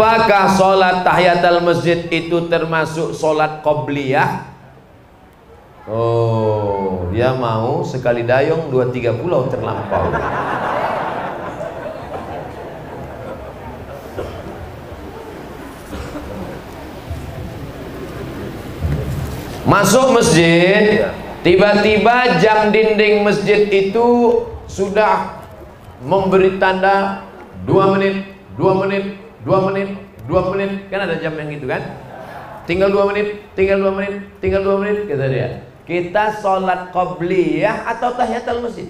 Apakah sholat tahiyatul masjid itu termasuk sholat qobliyah? Oh, dia mau sekali dayung 2-3 pulau terlampau. Masuk masjid, tiba-tiba jam dinding masjid itu sudah memberi tanda 2 menit, 2 menit, 2 menit, 2 menit. Kan ada jam yang gitu kan? Tinggal 2 menit, tinggal 2 menit, tinggal 2 menit, kata dia. Kita sholat qobliyah atau tahiyatul masjid?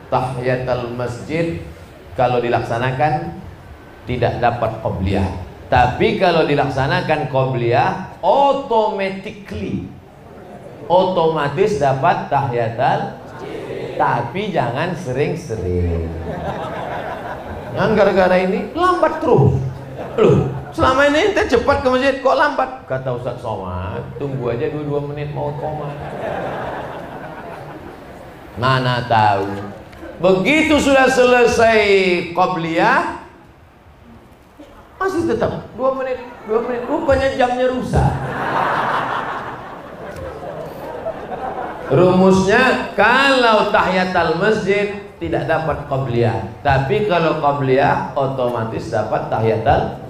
Tahiyatul masjid kalau dilaksanakan tidak dapat qobliyah. Tapi kalau dilaksanakan qobliyah, otomatis dapat tahiyatul. Tapi jangan sering-sering. Jangan gara-gara ini lambat terus. Loh, selama ini ente cepat ke masjid, kok lambat? Kata Ustaz Somad, tunggu aja 2 menit mau koma. Mana tahu. Begitu sudah selesai qobliyah, masih tetap 2 menit, 2 menit. Rupanya jamnya rusak. Rumusnya kalau tahiyatul masjid tidak dapat qobliyah, tapi kalau qobliyah otomatis dapat tahiyatul.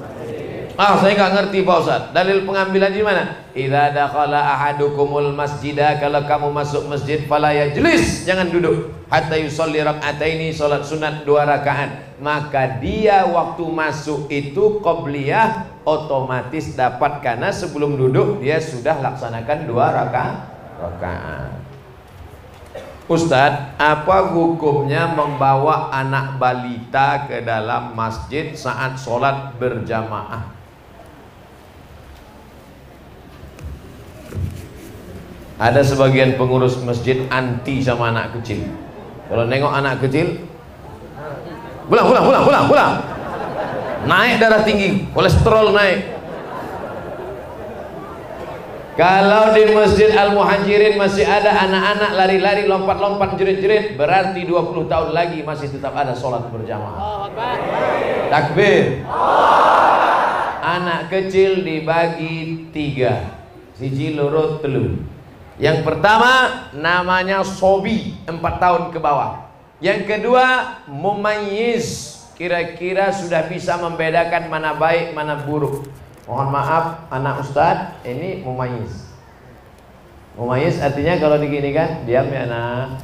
Saya nggak ngerti Pak Ustaz. Dalil pengambilan di mana? Idza dakhala ahadukumul masjidah, kalau kamu masuk masjid fala yajlis, jangan duduk, hatta yusolli rak'ataini, salat sunat 2 rakaat. Maka dia waktu masuk itu qobliyah otomatis dapat, karena sebelum duduk dia sudah laksanakan 2 rakaat. Ustadz, apa hukumnya membawa anak balita ke dalam masjid saat sholat berjamaah? Ada sebagian pengurus masjid anti sama anak kecil. Kalau nengok anak kecil, pulang. Naik darah tinggi, kolesterol naik. Kalau di Masjid Al-Muhajirin masih ada anak-anak lari-lari, lompat-lompat, jerit-jerit, berarti 20 tahun lagi masih tetap ada sholat berjamaah. Takbir. Anak kecil dibagi 3, siji loro telu. Yang pertama namanya sobi, 4 tahun ke bawah. Yang kedua mumayyiz, kira-kira sudah bisa membedakan mana baik mana buruk. Mohon maaf anak ustadz, ini mumayyiz. Mumayyiz artinya kalau diginikan, diam ya nak,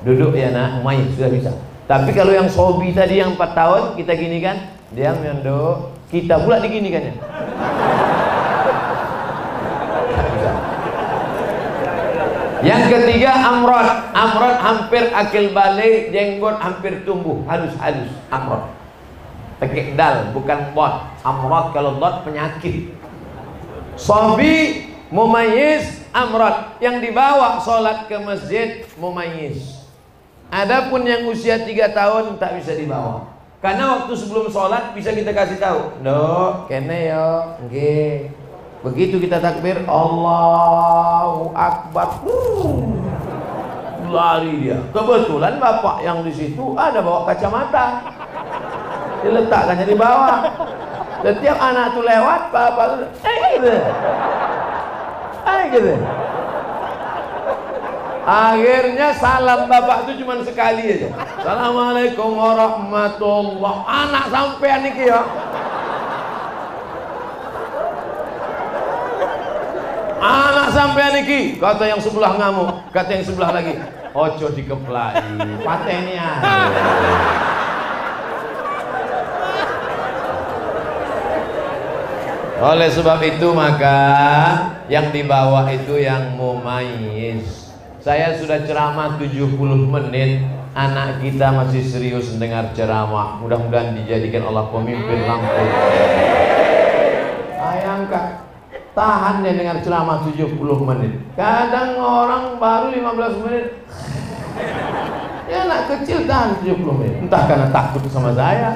duduk ya nak, mumayyiz sudah bisa. Tapi kalau yang sobi tadi yang 4 tahun kita ginikan, diam ya nduk, kita pula diginikannya. Yang ketiga amrod. Amrod hampir akil balik, jenggot hampir tumbuh, halus-halus. Amrod pakai dal bukan bot. Amrod kalau dot penyakit. Sobi, mumayyiz, amrod. Yang dibawa sholat ke masjid mumayyiz. Adapun yang usia 3 tahun tak bisa dibawa, karena waktu sebelum sholat bisa kita kasih tahu, "Nduk, kene yo, nggih." Begitu kita takbir, Allahu Akbar, lari dia. Kebetulan bapak yang di situ ada bawa kacamata, diletakkannya di bawah. Setiap anak tuh lewat, bapak tuh, gitu. Akhirnya salam bapak itu cuma sekali aja. Assalamualaikum warahmatullahi. Anak sampean niki ya. Anak sampean iki, kata yang sebelah ngamuk, kata yang sebelah lagi, ojo dikeplai, patenya. Oleh sebab itu maka yang di bawah itu yang mumayyiz. Saya sudah ceramah 70 menit, anak kita masih serius mendengar ceramah. Mudah-mudahan dijadikan Allah pemimpin lampu. Bayangkan, tahan dia dengar ceramah 70 menit. Kadang orang baru 15 menit. Ya anak kecil tahan 70 menit. Entah karena takut sama saya.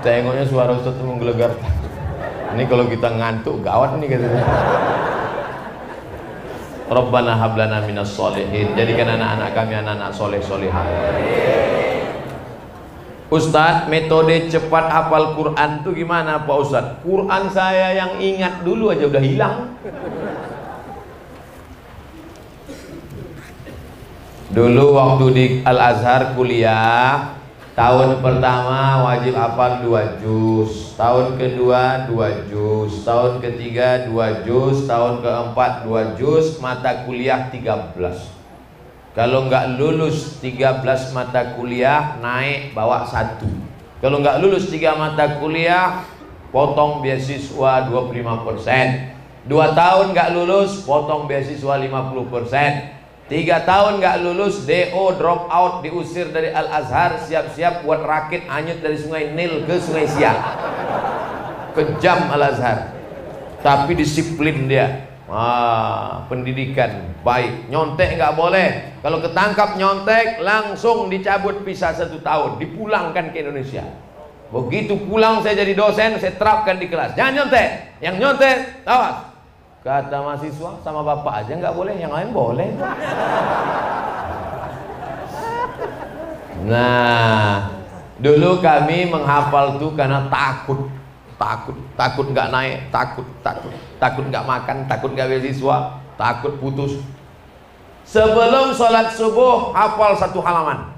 Tengoknya suara Ustaz menggelegar. Ini kalau kita ngantuk gawat nih katanya. Rabbana hablana minas sholihin. Jadikan anak-anak kami anak-anak soleh solehah. Ustadz, metode cepat hafal Quran tuh gimana Pak Ustadz? Quran saya yang ingat dulu aja udah hilang. Dulu waktu di Al-Azhar kuliah, tahun pertama wajib hafal 2 juz, tahun kedua 2 juz, tahun ketiga 2 juz, tahun keempat 2 juz, mata kuliah 13. Kalau nggak lulus 13 mata kuliah, naik bawa 1. Kalau nggak lulus 3 mata kuliah, potong beasiswa 25%. 2 tahun nggak lulus, potong beasiswa 50%. 3 tahun nggak lulus, DO, drop out, diusir dari Al-Azhar, siap-siap buat rakit hanyut dari Sungai Nil ke Sungai Siak. Kejam Al-Azhar, tapi disiplin dia. Pendidikan baik. Nyontek nggak boleh. Kalau ketangkap nyontek, langsung dicabut visa 1 tahun, dipulangkan ke Indonesia. Begitu pulang saya jadi dosen, saya terapkan di kelas. Jangan nyontek. Yang nyontek, awas. Kata mahasiswa, sama bapak aja nggak boleh, yang lain boleh. Nah, dulu kami menghafal tuh karena takut nggak naik, takut nggak makan, takut nggak beasiswa, takut putus. Sebelum sholat subuh hafal 1 halaman.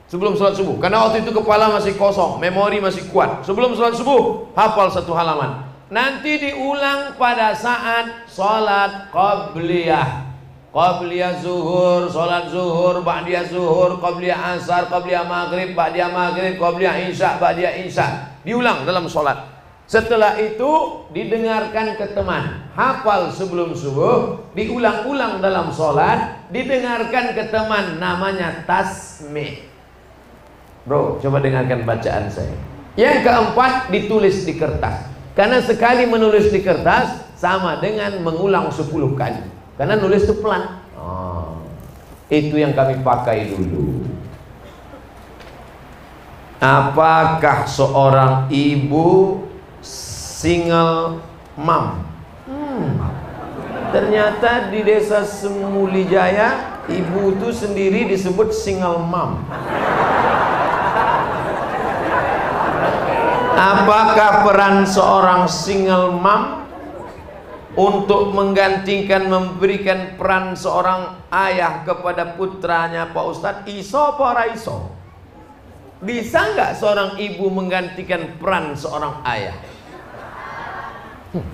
Sebelum sholat subuh, karena waktu itu kepala masih kosong, memori masih kuat. Sebelum sholat subuh hafal 1 halaman. Nanti diulang pada saat sholat qabliyah. Qabliyah zuhur, sholat zuhur, ba'diyah zuhur, qabliyah asar, qabliyah maghrib, ba'diyah maghrib, qabliyah isya, ba'diyah isya. Diulang dalam sholat. Setelah itu didengarkan ke teman. Hafal sebelum subuh, diulang-ulang dalam sholat, didengarkan ke teman, namanya tasmi'. Bro, coba dengarkan bacaan saya. Yang keempat, ditulis di kertas. Karena sekali menulis di kertas sama dengan mengulang 10 kali. Karena nulis itu pelan. Itu yang kami pakai dulu. Apakah seorang ibu single mom? Ternyata di desa Semulijaya, ibu itu sendiri disebut single mom. Apakah peran seorang single mom untuk menggantikan, memberikan peran seorang ayah kepada putranya Pak Ustadz? Iso apa ora iso? Bisa nggak seorang ibu menggantikan peran seorang ayah?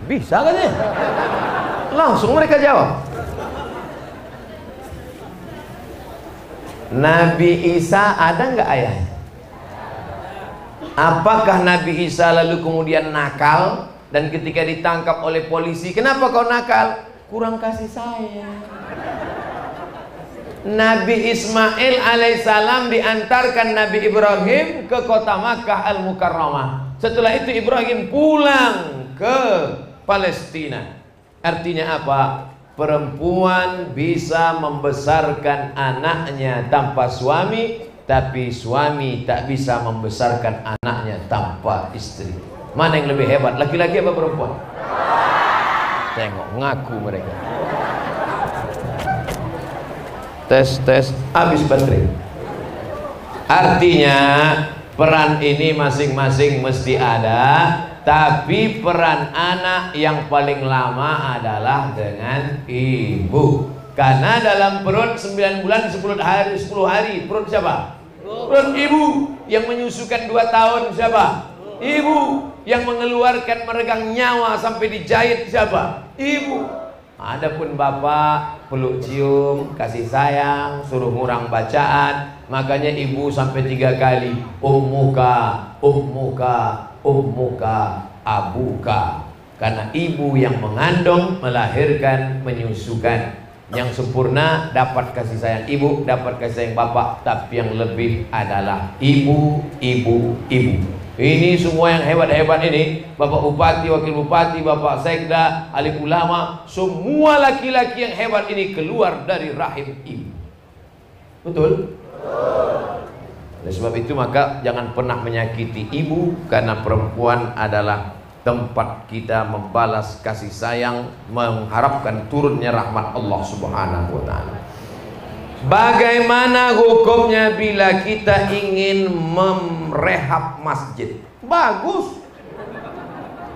Bisa kan ya? Langsung mereka jawab. Nabi Isa ada nggak ayahnya? Apakah Nabi Isa lalu kemudian nakal dan ketika ditangkap oleh polisi, kenapa kau nakal? Kurang kasih sayang. Nabi Ismail alaihissalam diantarkan Nabi Ibrahim ke kota Makkah al-Mukarramah. Setelah itu Ibrahim pulang ke Palestina. Artinya apa? Perempuan bisa membesarkan anaknya tanpa suami, tapi suami tak bisa membesarkan anaknya tanpa istri. Mana yang lebih hebat, laki-laki apa perempuan? Tengok, ngaku mereka. Tes, habis baterai. Artinya peran ini masing-masing mesti ada, tapi peran anak yang paling lama adalah dengan ibu. Karena dalam perut 9 bulan 10 hari perut siapa? Perut ibu. Yang menyusukan 2 tahun siapa? Ibu. Yang mengeluarkan meregang nyawa sampai dijahit siapa? Ibu. Adapun bapak peluk cium, kasih sayang, suruh ngurang bacaan. Makanya ibu sampai 3 kali ummuka, ummuka, ummuka, abuka. Karena ibu yang mengandung, melahirkan, menyusukan. Yang sempurna dapat kasih sayang ibu, dapat kasih sayang bapak, tapi yang lebih adalah ibu, ibu, ibu. Ini semua yang hebat-hebat ini, bapak bupati, wakil bupati, bapak sekda, alim ulama, semua laki-laki yang hebat ini keluar dari rahim ibu. Betul? Oleh sebab itu maka jangan pernah menyakiti ibu, karena perempuan adalah tempat kita membalas kasih sayang, mengharapkan turunnya rahmat Allah Subhanahu wa ta'ala. Bagaimana hukumnya bila kita ingin merehab masjid? Bagus.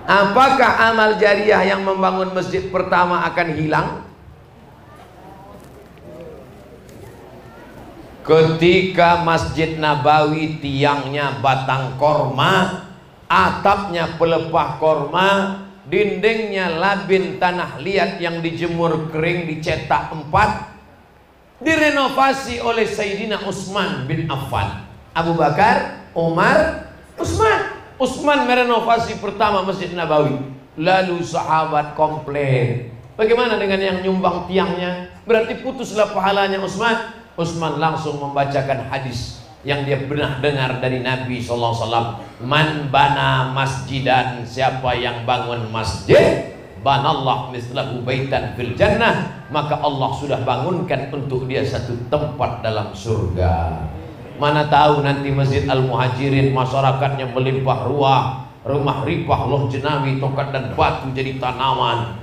Apakah amal jariah yang membangun masjid pertama akan hilang? Ketika Masjid Nabawi tiangnya batang korma, atapnya pelepah korma, dindingnya labin tanah liat yang dijemur kering dicetak 4, direnovasi oleh Sayyidina Utsman bin Affan. Abu Bakar, Umar, Utsman. Utsman merenovasi pertama Masjid Nabawi. Lalu sahabat komplain, bagaimana dengan yang nyumbang tiangnya? Berarti putuslah pahalanya Utsman. Utsman langsung membacakan hadis yang dia pernah dengar dari Nabi SAW. Man bana masjidan, siapa yang bangun masjid, banallah mislahu baitan fil jannah, maka Allah sudah bangunkan untuk dia satu tempat dalam surga. Mana tahu nanti Masjid Al-Muhajirin masyarakatnya melimpah ruah, rumah ripah loh jenawi, tokat dan batu jadi tanaman,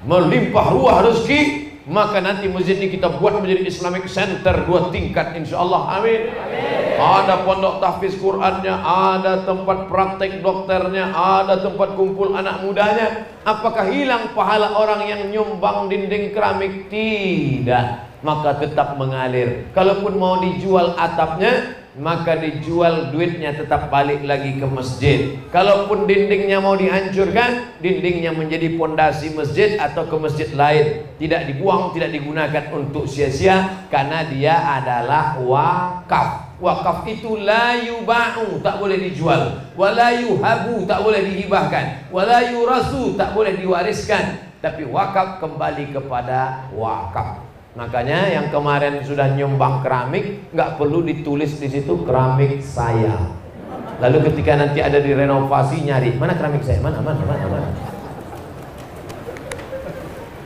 melimpah ruah rezeki. Maka nanti masjid ini kita buat menjadi Islamic Center 2 tingkat insyaallah. Amin. Ada pondok tahfiz Qur'annya, ada tempat praktek dokternya, ada tempat kumpul anak mudanya. Apakah hilang pahala orang yang nyumbang dinding keramik? Tidak, maka tetap mengalir. Kalaupun mau dijual atapnya, maka dijual, duitnya tetap balik lagi ke masjid. Kalaupun dindingnya mau dihancurkan, dindingnya menjadi pondasi masjid atau ke masjid lain, tidak dibuang, tidak digunakan untuk sia-sia, karena dia adalah wakaf. Wakaf itu la yuba'u, tak boleh dijual, wala yuhabu, tak boleh dihibahkan, wala yurasu, tak boleh diwariskan, tapi wakaf kembali kepada wakaf. Makanya yang kemarin sudah nyumbang keramik, nggak perlu ditulis di situ keramik saya. Lalu ketika nanti ada direnovasi, nyari mana keramik saya, mana.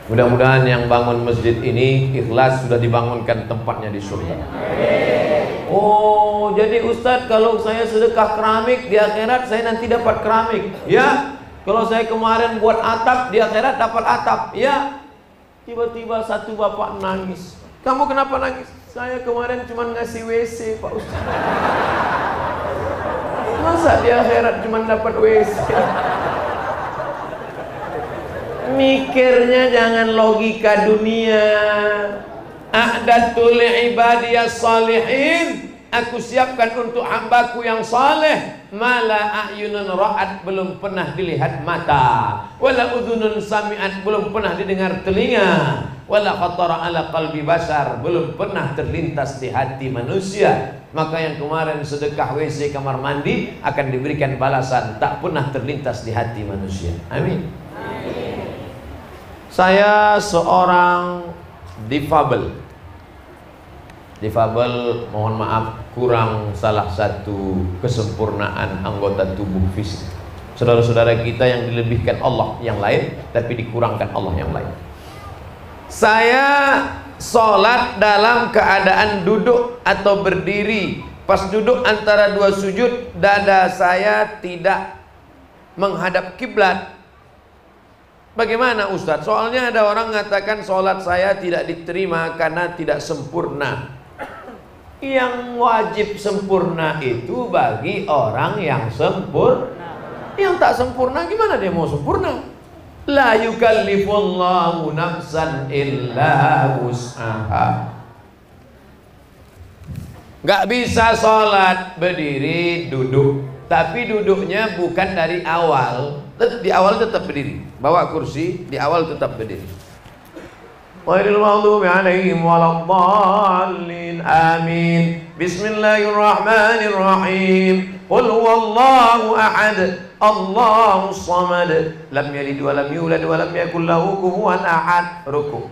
Mudah-mudahan yang bangun masjid ini ikhlas, sudah dibangunkan tempatnya di surga. Oh, jadi Ustadz, kalau saya sedekah keramik di akhirat saya nanti dapat keramik. Ya, kalau saya kemarin buat atap di akhirat dapat atap. Ya. Tiba-tiba satu bapak nangis. Kamu kenapa nangis? Saya kemarin cuma ngasih WC Pak Ustaz. Masa di akhirat cuma dapat WC? Mikirnya jangan logika dunia. A'datul ibadiyas salihin, aku siapkan untuk hambaku yang saleh, mala a'yunun ra'at, belum pernah dilihat mata, wala udhunun sami'at, belum pernah didengar telinga, wala khatara ala qalbi basar, belum pernah terlintas di hati manusia. Maka yang kemarin sedekah WC kamar mandi akan diberikan balasan tak pernah terlintas di hati manusia. Amin. Saya seorang difabel. Difabel, mohon maaf, kurang salah satu kesempurnaan anggota tubuh fisik. Saudara-saudara kita yang dilebihkan Allah yang lain, tapi dikurangkan Allah yang lain. Saya sholat dalam keadaan duduk atau berdiri. Pas duduk antara 2 sujud, dada saya tidak menghadap kiblat. Bagaimana Ustadz? Soalnya ada orang mengatakan sholat saya tidak diterima karena tidak sempurna. Yang wajib sempurna itu bagi orang yang sempurna. Yang tak sempurna gimana dia mau sempurna? La yukallifullahu nafsan illa wus'aha. Gak bisa sholat berdiri duduk, tapi duduknya bukan dari awal. Di awal tetap berdiri, bawa kursi, di awal tetap berdiri. Ghairil maghdubi 'alaihim waladdallin. Amin. Bismillahirrahmanirrahim. Qul huwallahu ahad, Allahus samad, lam yalid wa lam yulad wa lam yakul lahu kufuwan ahad. Ruku'.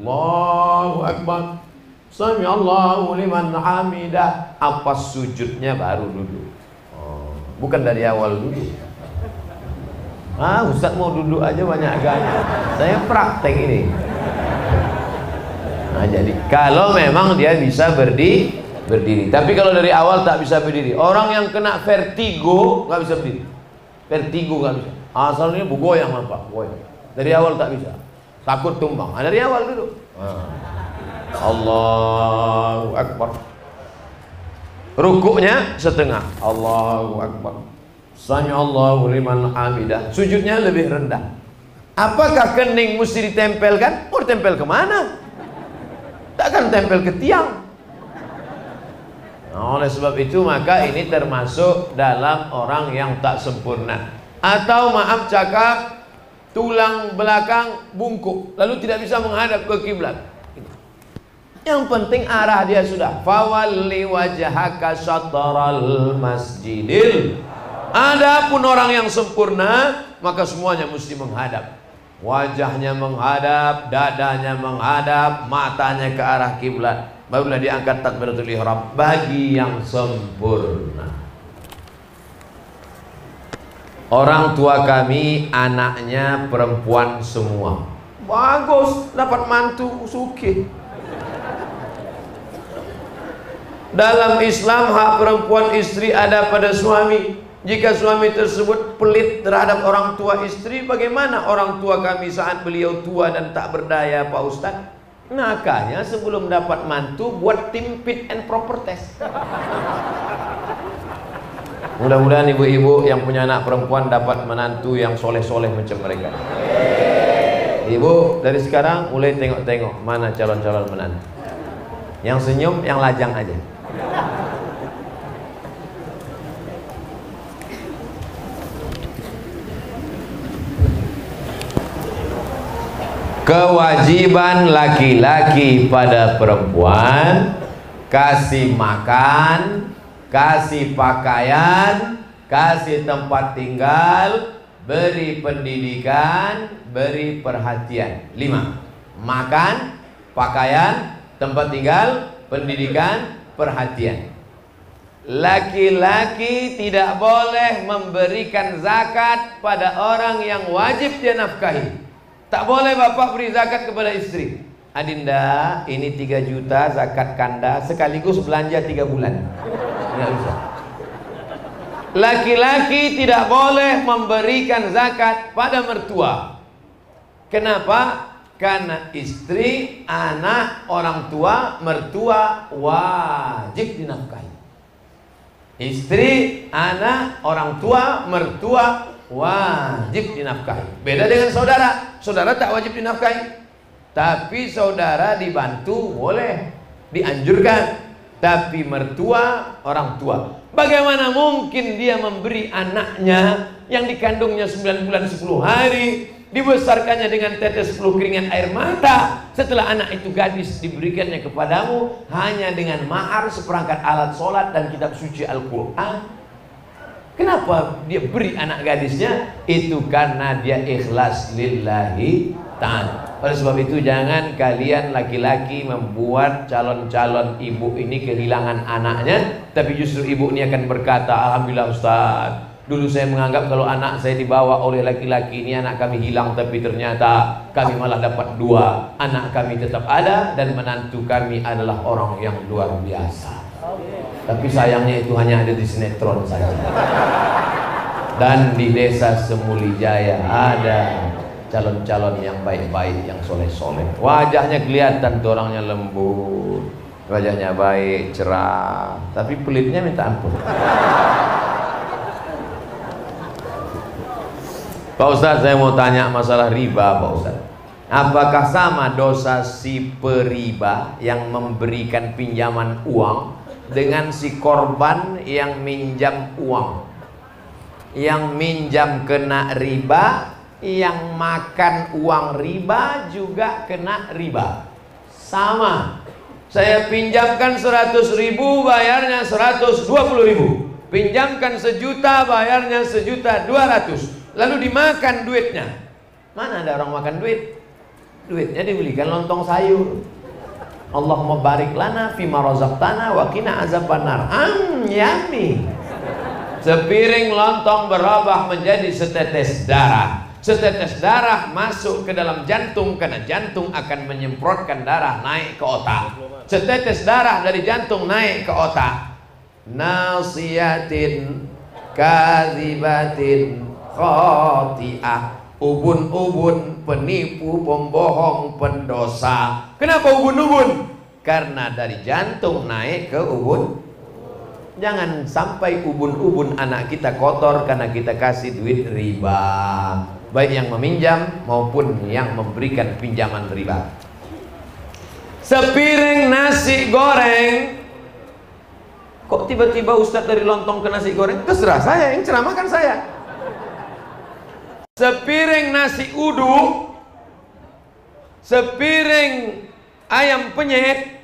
Allahu akbar. Sami Allahu liman hamidah. Apa sujudnya baru duduk. Bukan dari awal duduk. Ustaz mau duduk aja banyak gaya. Saya praktek ini. Nah, jadi kalau memang dia bisa berdiri. Tapi kalau dari awal tak bisa berdiri. Orang yang kena vertigo nggak bisa berdiri. Vertigo nggak bisa. Asalnya goyang apa? Goyang. Dari awal tak bisa. Takut tumbang. Dari awal dulu. Allahu Akbar. Rukuknya setengah, Allahu Akbar. Sami Allahu liman hamidah. Sujudnya lebih rendah. Apakah kening mesti ditempelkan? Mau ditempel kemana? Takkan tempel ke tiang. Nah, oleh sebab itu maka ini termasuk dalam orang yang tak sempurna. Atau maaf cakap, tulang belakang bungkuk, lalu tidak bisa menghadap ke kiblat. Yang penting arah dia sudah. Fawalli wajhaka syatral masjidil. Adapun orang yang sempurna, maka semuanya mesti menghadap. Wajahnya menghadap, dadanya menghadap, matanya ke arah kiblat. Barulah diangkat takbiratul ihram bagi yang sempurna. Orang tua kami anaknya perempuan semua. Bagus, dapat mantu sugih. Dalam Islam hak perempuan istri ada pada suami. Jika suami tersebut pelit terhadap orang tua istri, bagaimana orang tua kami saat beliau tua dan tak berdaya, Pak Ustadz? Makanya sebelum dapat mantu buat tim fit and proper test. Mudah-mudahan ibu-ibu yang punya anak perempuan dapat menantu yang soleh-soleh macam mereka. Ibu dari sekarang mulai tengok-tengok mana calon-calon menantu. Yang senyum, yang lajang aja. Kewajiban laki-laki pada perempuan: kasih makan, kasih pakaian, kasih tempat tinggal, beri pendidikan, beri perhatian. 5. Makan, pakaian, tempat tinggal, pendidikan, perhatian. Laki-laki tidak boleh memberikan zakat pada orang yang wajib dia nafkahi. Tak boleh bapak beri zakat kepada istri. Adinda, ini 3 juta zakat kanda sekaligus belanja 3 bulan. Nggak bisa. Laki-laki tidak boleh memberikan zakat pada mertua. Kenapa? Karena istri, anak, orang tua, mertua wajib dinafkahi. Istri, anak, orang tua, mertua wajib dinafkahi. Beda dengan saudara. Saudara tak wajib dinafkahi, tapi saudara dibantu boleh, dianjurkan. Tapi mertua, orang tua, bagaimana mungkin dia memberi anaknya yang dikandungnya 9 bulan 10 hari, dibesarkannya dengan tetes 10 keringat air mata, setelah anak itu gadis diberikannya kepadamu hanya dengan mahar seperangkat alat sholat dan kitab suci Al-Quran? Kenapa dia beri anak gadisnya? Itu karena dia ikhlas lillahi ta'ala. Oleh sebab itu jangan kalian laki-laki membuat calon-calon ibu ini kehilangan anaknya, tapi justru ibu ini akan berkata, alhamdulillah Ustaz, dulu saya menganggap kalau anak saya dibawa oleh laki-laki ini anak kami hilang, tapi ternyata kami malah dapat 2. Anak kami tetap ada dan menantu kami adalah orang yang luar biasa. Tapi sayangnya itu hanya ada di sinetron saja. Dan di desa Semulijaya ada calon-calon yang baik-baik, yang soleh-soleh. Wajahnya kelihatan tuh orangnya lembut, wajahnya baik, cerah, tapi pelitnya minta ampun. Pak Ustadz, saya mau tanya masalah riba, Pak Ustadz. Apakah sama dosa si periba yang memberikan pinjaman uang dengan si korban yang minjam uang? Yang minjam kena riba, yang makan uang riba juga kena riba. Sama. Saya pinjamkan 100.000, bayarnya 120.000. Pinjamkan 1 juta, bayarnya 1.200.000. Lalu dimakan duitnya. Mana ada orang makan duit? Duitnya dibelikan lontong sayur. Allahumma barik lana fima razaqtana wa qina azabannar. Yummy. Sepiring lontong berubah menjadi setetes darah. Setetes darah masuk ke dalam jantung karena jantung akan menyemprotkan darah naik ke otak. Setetes darah dari jantung naik ke otak. Nasiyatin kadzibatin khati'ah. Ubun-ubun, penipu, pembohong, pendosa. Kenapa ubun-ubun? Karena dari jantung naik ke ubun. Jangan sampai ubun-ubun anak kita kotor karena kita kasih duit riba, baik yang meminjam maupun yang memberikan pinjaman riba. Sepiring nasi goreng, kok tiba-tiba Ustadz dari lontong ke nasi goreng? Terserah saya, yang ceramahkan saya. Sepiring nasi uduk, sepiring ayam penyet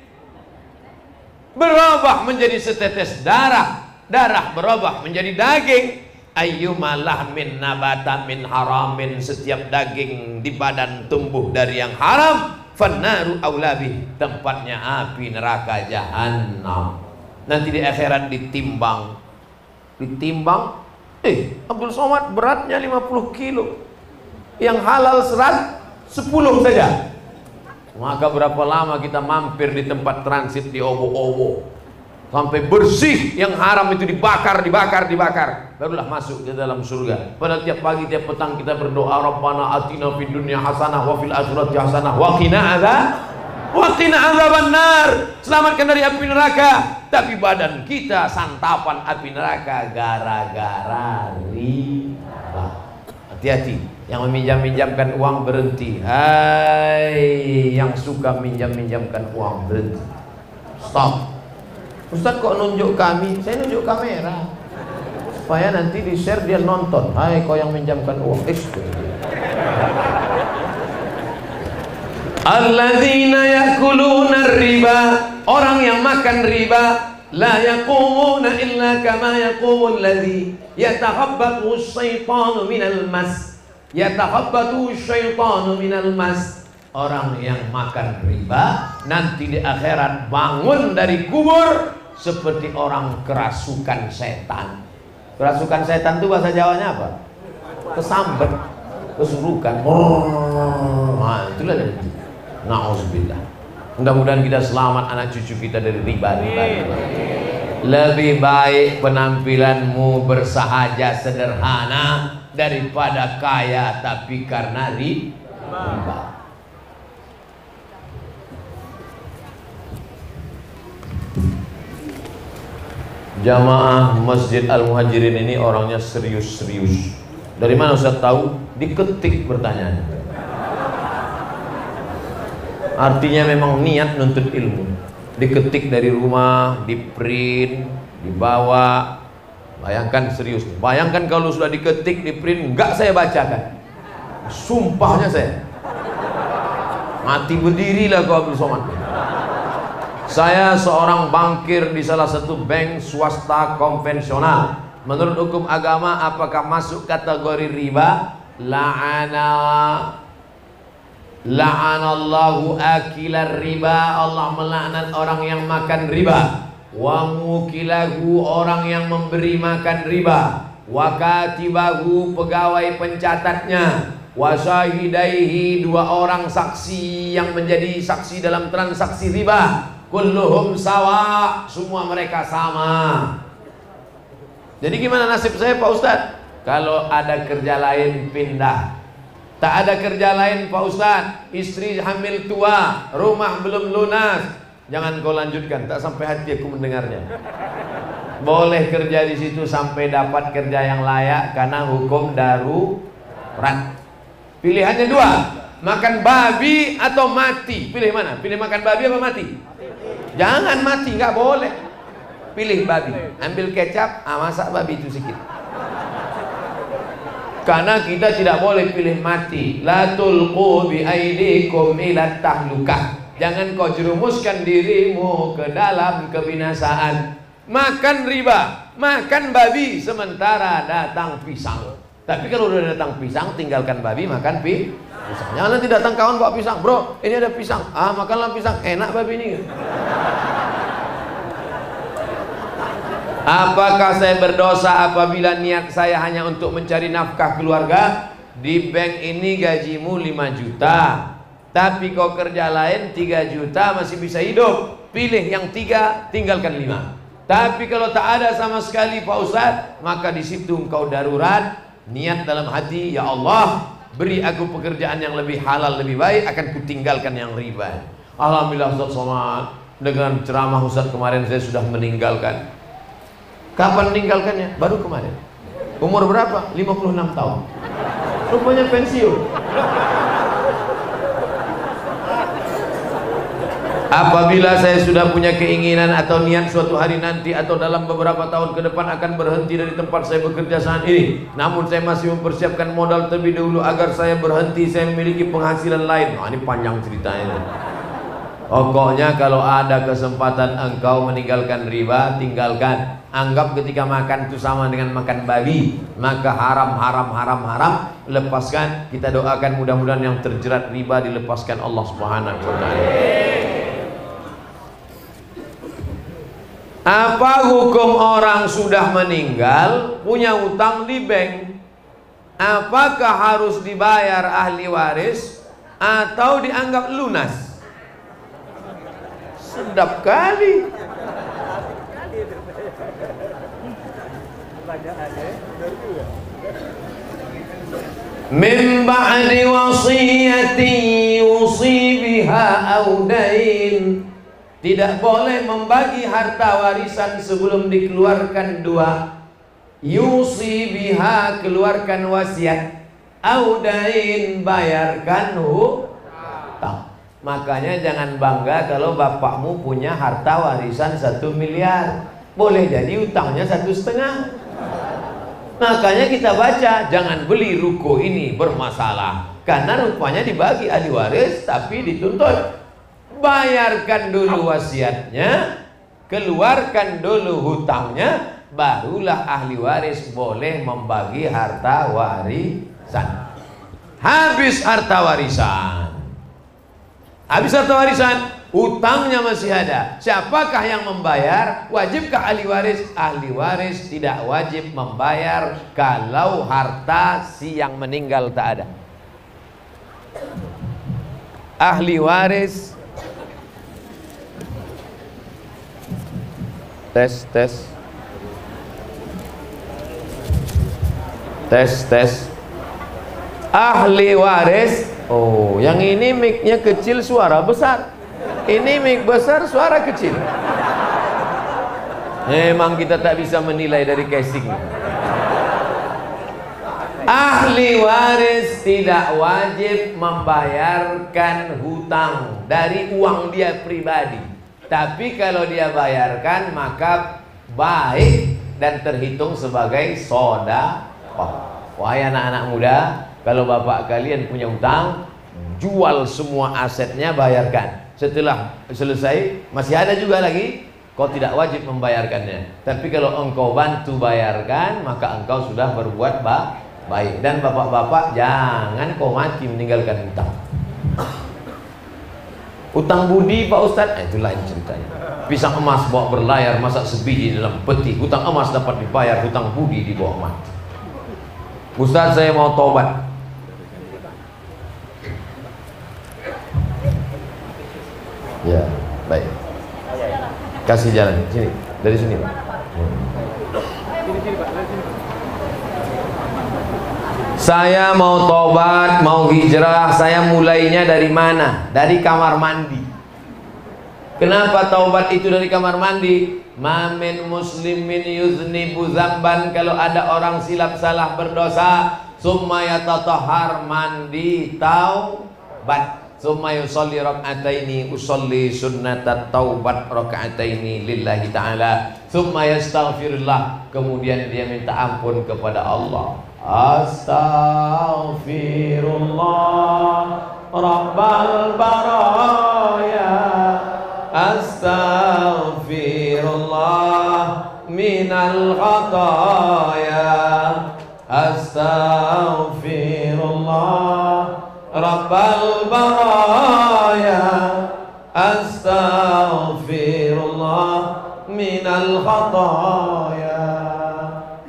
berubah menjadi setetes darah, darah berubah menjadi daging. Ayyuma lahmin nabata min haramin, setiap daging di badan tumbuh dari yang haram, fannaru aulabi, tempatnya api neraka jahanam. Nanti di akhirat ditimbang, Abdul Somad beratnya 50 kilo, yang halal 10 saja. Maka berapa lama kita mampir di tempat transit di Obo-Obo sampai bersih, yang haram itu dibakar, barulah masuk ke dalam surga. Pada tiap pagi tiap petang kita berdoa, Rabbana atina fid dunya hasanah wa fil akhirati hasanah wa qina adzabannar. Selamatkan dari api neraka. Tapi badan kita santapan api neraka gara-gara riba. Hati-hati. Yang meminjam-minjamkan uang berhenti. Hai, yang suka minjam-minjamkan uang berhenti. Stop. Ustaz kok nunjuk kami? Saya nunjuk kamera supaya nanti di share dia nonton. Hai kau yang minjamkan uang. Alladzina yakuluna riba, orang yang makan riba, la yaqumuna illa kama yaqumul ladzi yatakhabbathu asyaitanu minal mas. Yatakhabbathu asyaitanu minal mas. Orang yang makan riba nanti di akhirat bangun dari kubur seperti orang kerasukan setan. Kerasukan setan itu bahasa Jawanya apa? Kesambet, kesurukan. Nah, itulah dari itu. Na'udzubillah. Mudah-mudahan kita selamat, anak cucu kita dari riba. Lebih baik penampilanmu bersahaja sederhana daripada kaya tapi karena riba. Jamaah Masjid Al-Muhajirin ini orangnya serius-serius. Dari mana Ustaz tahu? Diketik pertanyaannya. Artinya memang niat nuntut ilmu. Diketik dari rumah, di print, dibawa. Bayangkan serius. Bayangkan kalau sudah diketik, di print, enggak saya bacakan. Sumpahnya saya. Mati berdirilah kau Abdul Somad. Saya seorang bankir di salah satu bank swasta konvensional. Menurut hukum agama apakah masuk kategori riba? La'anallahu akilar riba, Allah melaknat orang yang makan riba. Wa mukilahu, orang yang memberi makan riba. Wa katibahu, pegawai pencatatnya. Wa syahidaihi, 2 orang saksi yang menjadi saksi dalam transaksi riba. Kulluhum sawa, semua mereka sama. Jadi gimana nasib saya Pak Ustadz? Kalau ada kerja lain pindah. Tak ada kerja lain Pak Ustadz, istri hamil tua, rumah belum lunas. Jangan kau lanjutkan, tak sampai hati aku mendengarnya. Boleh kerja di situ sampai dapat kerja yang layak karena hukum darurat. Pilihannya 2, makan babi atau mati. Pilih mana? Pilih makan babi apa mati? Jangan mati, nggak boleh. Pilih babi, ambil kecap, masak babi itu sedikit. Karena kita tidak boleh pilih mati. La tulqu bi aidikum ila tahlukah. Jangan kau jerumuskan dirimu ke dalam kebinasaan. Makan riba, makan babi, sementara datang pisang. Tapi kalau udah datang pisang, tinggalkan babi, makan pisang. Jangan nanti datang kawan bawa pisang, bro, ini ada pisang. Makanlah pisang, enak babi ini. Apakah saya berdosa apabila niat saya hanya untuk mencari nafkah keluarga? Di bank ini gajimu 5 juta, tapi kau kerja lain 3 juta masih bisa hidup. Pilih yang 3, tinggalkan 5. Tapi kalau tak ada sama sekali Pak Ustadz, maka di situ engkau darurat, niat dalam hati, ya Allah, beri aku pekerjaan yang lebih halal, lebih baik, akan kutinggalkan yang riba. Alhamdulillah Ustaz Somad, dengan ceramah Ustaz kemarin saya sudah meninggalkan. Kapan meninggalkannya? Baru kemarin. Umur berapa? 56 tahun. Rupanya pensiun. Apabila saya sudah punya keinginan atau niat suatu hari nanti atau dalam beberapa tahun ke depan akan berhenti dari tempat saya bekerja saat ini, namun saya masih mempersiapkan modal terlebih dahulu agar saya berhenti, saya memiliki penghasilan lain. Ini panjang ceritanya. Pokoknya kalau ada kesempatan engkau meninggalkan riba, tinggalkan. Anggap ketika makan itu sama dengan makan babi, maka haram, lepaskan. Kita doakan mudah-mudahan yang terjerat riba dilepaskan Allah Subhanahu wa taala. Apa hukum orang sudah meninggal punya utang di bank? Apakah harus dibayar ahli waris atau dianggap lunas? Sedap kali. Min ba'di wasiyatin yusi biha aw dain. Tidak boleh membagi harta warisan sebelum dikeluarkan dua. Yusi biha, keluarkan wasiat. Audain, bayarkan hutang. Makanya jangan bangga kalau bapakmu punya harta warisan 1 miliar. Boleh jadi utangnya 1,5. Makanya kita baca, jangan beli ruko ini bermasalah. Karena rupanya dibagi ahli waris tapi dituntut. Bayarkan dulu wasiatnya, keluarkan dulu hutangnya, barulah ahli waris boleh membagi harta warisan. Habis harta warisan, hutangnya masih ada. Siapakah yang membayar? Wajibkah ahli waris? Ahli waris tidak wajib membayar kalau harta si yang meninggal tak ada. Ahli waris tes. Ahli waris. Oh, yang ini mic-nya kecil, suara besar. Ini mic besar, suara kecil. Memang kita tak bisa menilai dari casing. Ahli waris tidak wajib membayarkan hutang dari uang dia pribadi. Tapi kalau dia bayarkan maka baik dan terhitung sebagai sedekah. Wahai anak-anak muda, kalau bapak kalian punya hutang, jual semua asetnya, bayarkan. Setelah selesai masih ada juga lagi, kau tidak wajib membayarkannya. Tapi kalau engkau bantu bayarkan, maka engkau sudah berbuat baik. Dan bapak-bapak jangan kau mati meninggalkan hutang. Utang budi Pak Ustadz, itu lain ceritanya. Pisang emas bawa berlayar, masak sebiji dalam peti. Hutang emas dapat dibayar, hutang budi dibawa mati. Ustadz, saya mau tobat. Ya, baik. Kasih jalan sini, dari sini Pak. Saya mau tobat, mau hijrah, saya mulainya dari mana? Dari kamar mandi. Kenapa taubat itu dari kamar mandi? Mamin muslimin yuznibu zamban, kalau ada orang silap salah berdosa, summa yatatahhar, mandi taubat, summa yusolli rak'ataini, usolli sunnatat taubat rak'ataini lillahi ta'ala, summa yastaghfirullah, kemudian dia minta ampun kepada Allah. Astaghfirullah Rabbal baraya, astaghfirullah minal khataya, astaghfirullah Rabbal baraya, astaghfirullah minal khataya.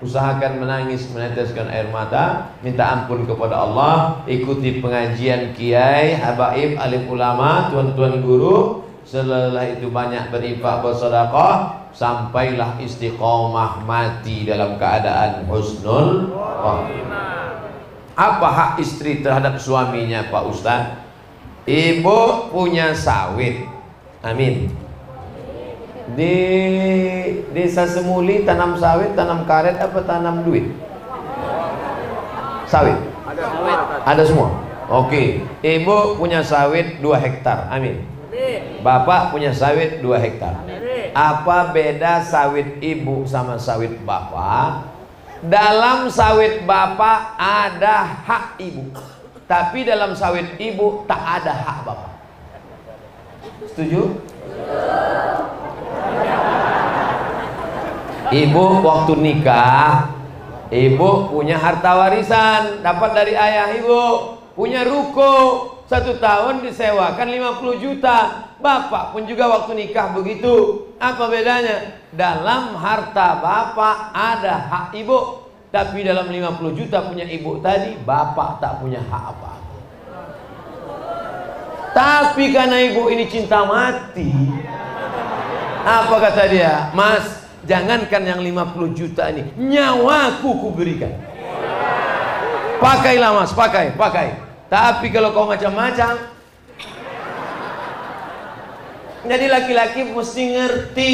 Usahakan menangis, meneteskan air mata, minta ampun kepada Allah, ikuti pengajian kiai, habaib, alim ulama, tuan-tuan guru. Setelah itu banyak berinfak, bersedekah, sampailah istiqomah mati dalam keadaan husnul khotimah. Apa hak istri terhadap suaminya Pak Ustaz? Ibu punya sawit, amin, Di Desa Semuli tanam sawit, tanam karet apa tanam duit? Sawit. Ada semua. Oke. Ibu punya sawit 2 hektar. Amin. Bapak punya sawit 2 hektar. Apa beda sawit ibu sama sawit bapak? Dalam sawit bapak ada hak ibu, tapi dalam sawit ibu tak ada hak bapak. Setuju? Ibu waktu nikah, ibu punya harta warisan dapat dari ayah ibu, punya ruko 1 tahun disewakan 50 juta. Bapak pun juga waktu nikah begitu. Apa bedanya? Dalam harta bapak ada hak ibu, tapi dalam 50 juta punya ibu tadi, bapak tak punya hak apa-apa. Tapi karena ibu ini cinta mati, apa kata dia? Mas, jangankan yang 50 juta ini, nyawaku kuberikan. Pakailah mas, pakai. Tapi kalau kau macam-macam, jadi laki-laki mesti ngerti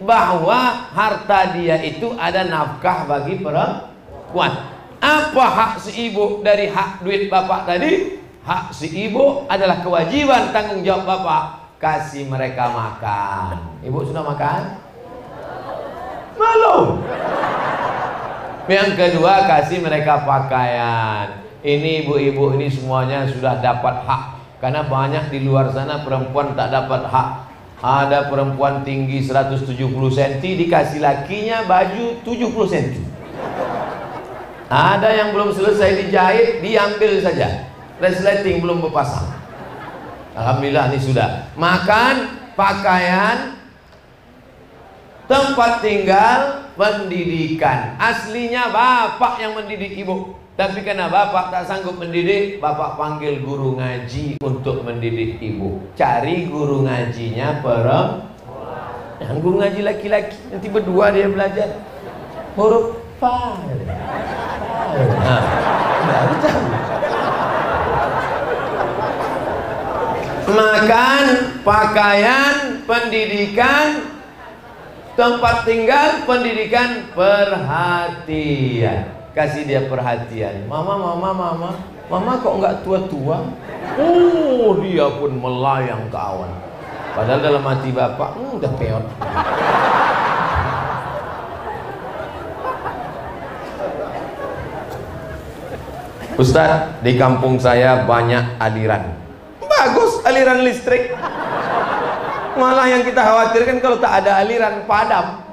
bahwa harta dia itu ada nafkah bagi perempuan. Apa hak si ibu dari hak duit bapak tadi? Hak si ibu adalah kewajiban tanggung jawab bapak, kasih mereka makan. Ibu sudah makan? Belum. Yang kedua, kasih mereka pakaian. Ini ibu-ibu ini semuanya sudah dapat hak. Karena banyak di luar sana perempuan tak dapat hak. Ada perempuan tinggi 170 cm dikasih lakinya baju 70 cm. Ada yang belum selesai dijahit diambil saja, resleting belum berpasang. Alhamdulillah ini sudah. Makan, pakaian, tempat tinggal, pendidikan. Aslinya bapak yang mendidik ibu, tapi karena bapak tak sanggup mendidik, bapak panggil guru ngaji untuk mendidik ibu. Cari guru ngajinya perempuan. Yang guru ngaji laki-laki, nanti berdua dia belajar huruf fa. Nah, baru tahu. Makan, pakaian, pendidikan, tempat tinggal, pendidikan, perhatian. Kasih dia perhatian. Mama kok nggak tua-tua? Oh, dia pun melayang kawan. Padahal dalam hati bapak, udah peot. Ustaz, di kampung saya banyak aliran. Bagus aliran listrik. Malah yang kita khawatirkan kalau tak ada aliran padam.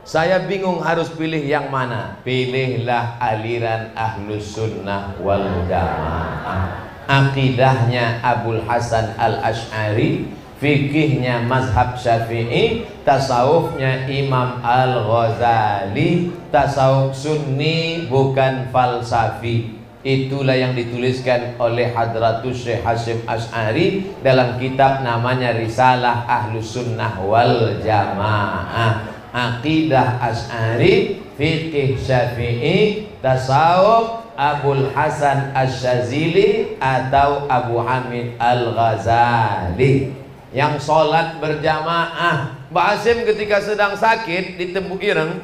Saya bingung harus pilih yang mana. Pilihlah aliran Ahlus Sunnah wal Jamaah. Akidahnya Abul Hasan Al-Asy'ari, fikihnya mazhab Syafi'i, tasawufnya Imam Al-Ghazali, tasawuf Sunni bukan falsafi. Itulah yang dituliskan oleh Hadratus Syekh Hasyim Asy'ari dalam kitab namanya Risalah Ahlus Sunnah wal Jamaah. Aqidah Asy'ari, fikih Syafi'i, tasawuf Abul Hasan Asy-Syadzili atau Abu Hamid Al-Ghazali. Yang sholat berjamaah. Mbak Hasyim ketika sedang sakit di Tembuk Ireng,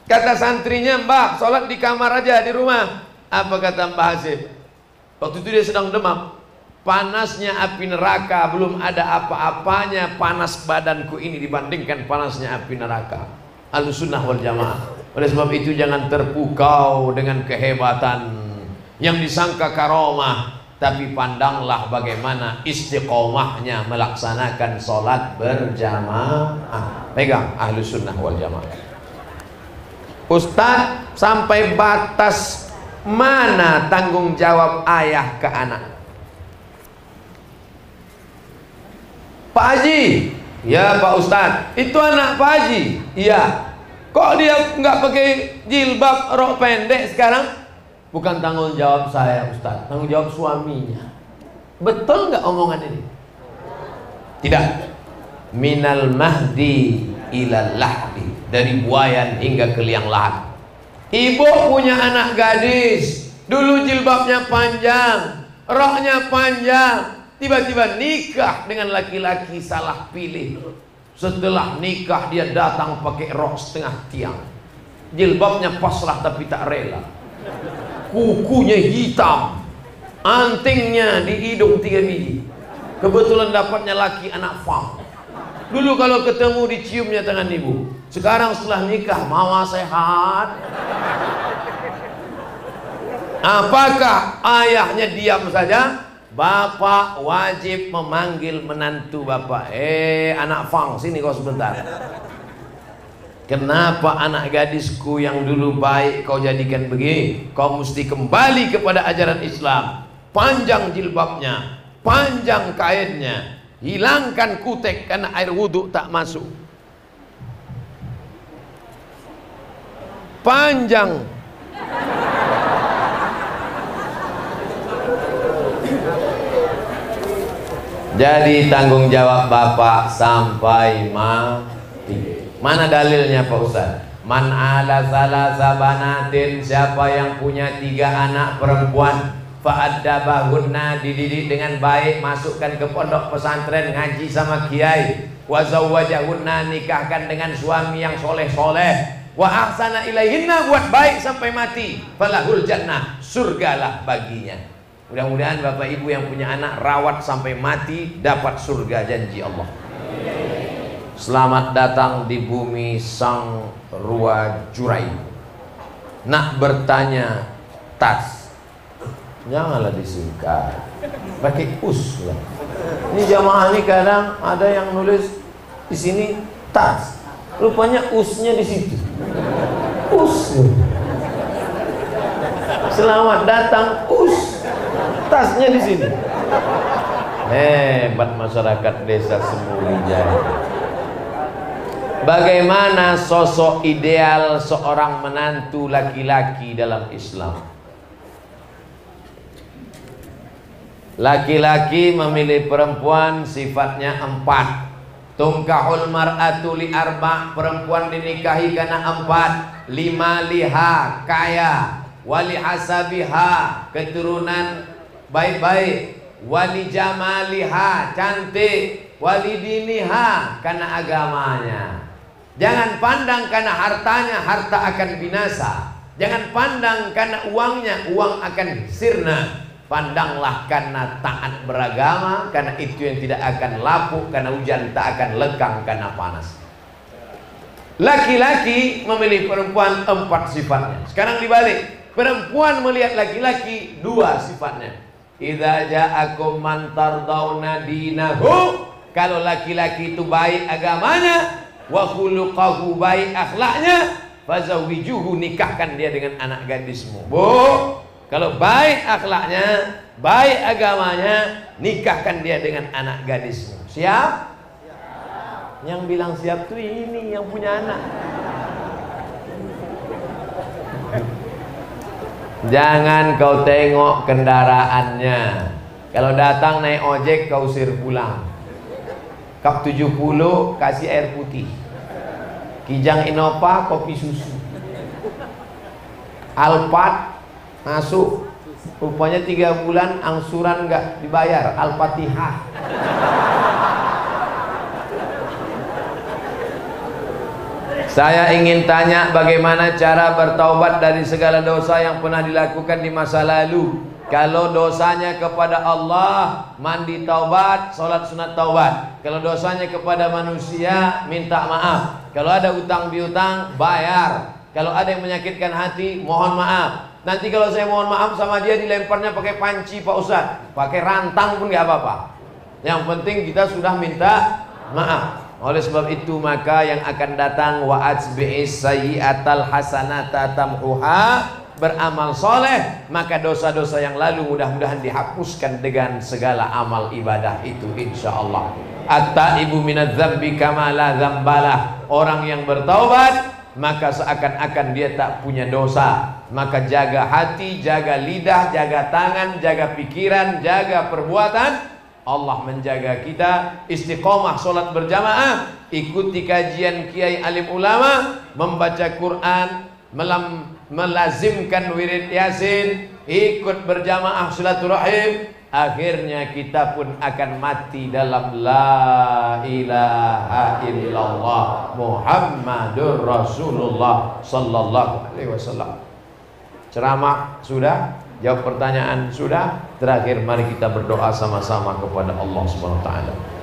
kata santrinya, Mbak sholat di kamar aja di rumah. Apa kata Mbak Hasyim? Waktu itu dia sedang demam. Panasnya api neraka, belum ada apa-apanya panas badanku ini dibandingkan panasnya api neraka. Ahlus Sunnah wal Jamaah. Oleh sebab itu jangan terpukau dengan kehebatan yang disangka karomah, tapi pandanglah bagaimana istiqomahnya melaksanakan sholat berjamaah. Pegang Ahlus Sunnah wal Jamaah. Ustaz, sampai batas mana tanggung jawab ayah ke anak? Pak Haji, ya Pak Ustadz, itu anak Pak Haji, iya. Kok dia nggak pakai jilbab, rok pendek sekarang? Bukan tanggung jawab saya Ustadz, tanggung jawab suaminya. Betul nggak omongan ini? Tidak. Minal mahdi ilal lahdi, dari buayan hingga ke liang lahat. Ibu punya anak gadis, dulu jilbabnya panjang, roknya panjang. tiba-tiba nikah dengan laki-laki salah pilih. Setelah nikah dia datang pakai rok setengah tiang, jilbabnya pasrah tapi tak rela, kukunya hitam, antingnya di hidung 3 biji. Kebetulan dapatnya laki anak fam. Dulu kalau ketemu diciumnya tangan ibu. Sekarang setelah nikah, mama sehat. Apakah ayahnya diam saja? Bapak wajib memanggil menantu bapak. Anak Fang, sini kau sebentar. Kenapa anak gadisku yang dulu baik kau jadikan begini? Kau mesti kembali kepada ajaran Islam. Panjang jilbabnya, panjang kainnya, hilangkan kutek karena air wudhu tak masuk. Panjang. Jadi tanggung jawab bapak sampai mati. Mana dalilnya Pak Ustaz? Man ala salasa banatin, siapa yang punya 3 anak perempuan, fa'addabahunna, dididik dengan baik, masukkan ke pondok pesantren, ngaji sama kiai, wa zawwajahunna, nikahkan dengan suami yang soleh-soleh, wa ahsana ilaihinna, buat baik sampai mati, falahul jannah, surgalah baginya. Mudah-mudahan bapak ibu yang punya anak rawat sampai mati dapat surga, janji Allah. Selamat datang di bumi sang rua jurai. Nak bertanya tas, janganlah disingkat, pakai us lah. Ini jamaah ini kadang ada yang nulis di sini tas, rupanya usnya di situ. Us. Selamat datang us. Tasnya di sini. Hebat masyarakat desa Semulijaya. Bagaimana sosok ideal seorang menantu laki-laki dalam Islam? Laki-laki memilih perempuan sifatnya 4. Tungkahul mar'atu li 4, perempuan dinikahi karena 4. 5 liha, kaya, wali hasabiha, keturunan baik-baik, wali jamaliha, cantik, wali diniha, karena agamanya. Jangan pandang karena hartanya, harta akan binasa. Jangan pandang karena uangnya, uang akan sirna. Pandanglah karena taat beragama, karena itu yang tidak akan lapuk, karena hujan tak akan lekang karena panas. Laki-laki memilih perempuan 4 sifatnya. Sekarang dibalik, perempuan melihat laki-laki 2 sifatnya. Idza ja'akum man tardawna dinahu, kalau laki-laki itu baik agamanya, wa khuluquhu, baik akhlaknya, fazawwijuhu, nikahkan dia dengan anak gadismu. Bu, kalau baik akhlaknya, baik agamanya, nikahkan dia dengan anak gadismu. Siap? Yang bilang siap tuh ini yang punya anak. Jangan kau tengok kendaraannya. Kalau datang naik ojek kau usir pulang. Kap 70 kasih air putih, Kijang Innova kopi susu, Alphard masuk, rupanya 3 bulan angsuran nggak dibayar, Al-Fatihah. Saya ingin tanya, bagaimana cara bertaubat dari segala dosa yang pernah dilakukan di masa lalu? Kalau dosanya kepada Allah, mandi taubat, sholat sunat taubat. Kalau dosanya kepada manusia, minta maaf. Kalau ada utang piutang, bayar. Kalau ada yang menyakitkan hati, mohon maaf. Nanti kalau saya mohon maaf sama dia, dilemparnya pakai panci Pak Ustadz, pakai rantang pun nggak apa-apa. Yang penting kita sudah minta maaf. Oleh sebab itu maka yang akan datang, wa atbi'is sayyi'atal hasanata tamhuha, beramal soleh, maka dosa-dosa yang lalu mudah-mudahan dihapuskan dengan segala amal ibadah itu insyaallah. At-taibu minadz-dzambi kama la dzambalah, orang yang bertaubat maka seakan-akan dia tak punya dosa. Maka jaga hati, jaga lidah, jaga tangan, jaga pikiran, jaga perbuatan. Allah menjaga kita. Istiqomah sholat berjamaah, ikuti kajian kiai alim ulama, membaca Quran, melazimkan wirid yasin, ikut berjamaah silaturahim, akhirnya kita pun akan mati dalam la ilaha illallah Muhammadur Rasulullah sallallahu alaihi wasallam. Ceramah sudah, jawab pertanyaan sudah. Terakhir mari kita berdoa sama-sama kepada Allah Subhanahu wa taala.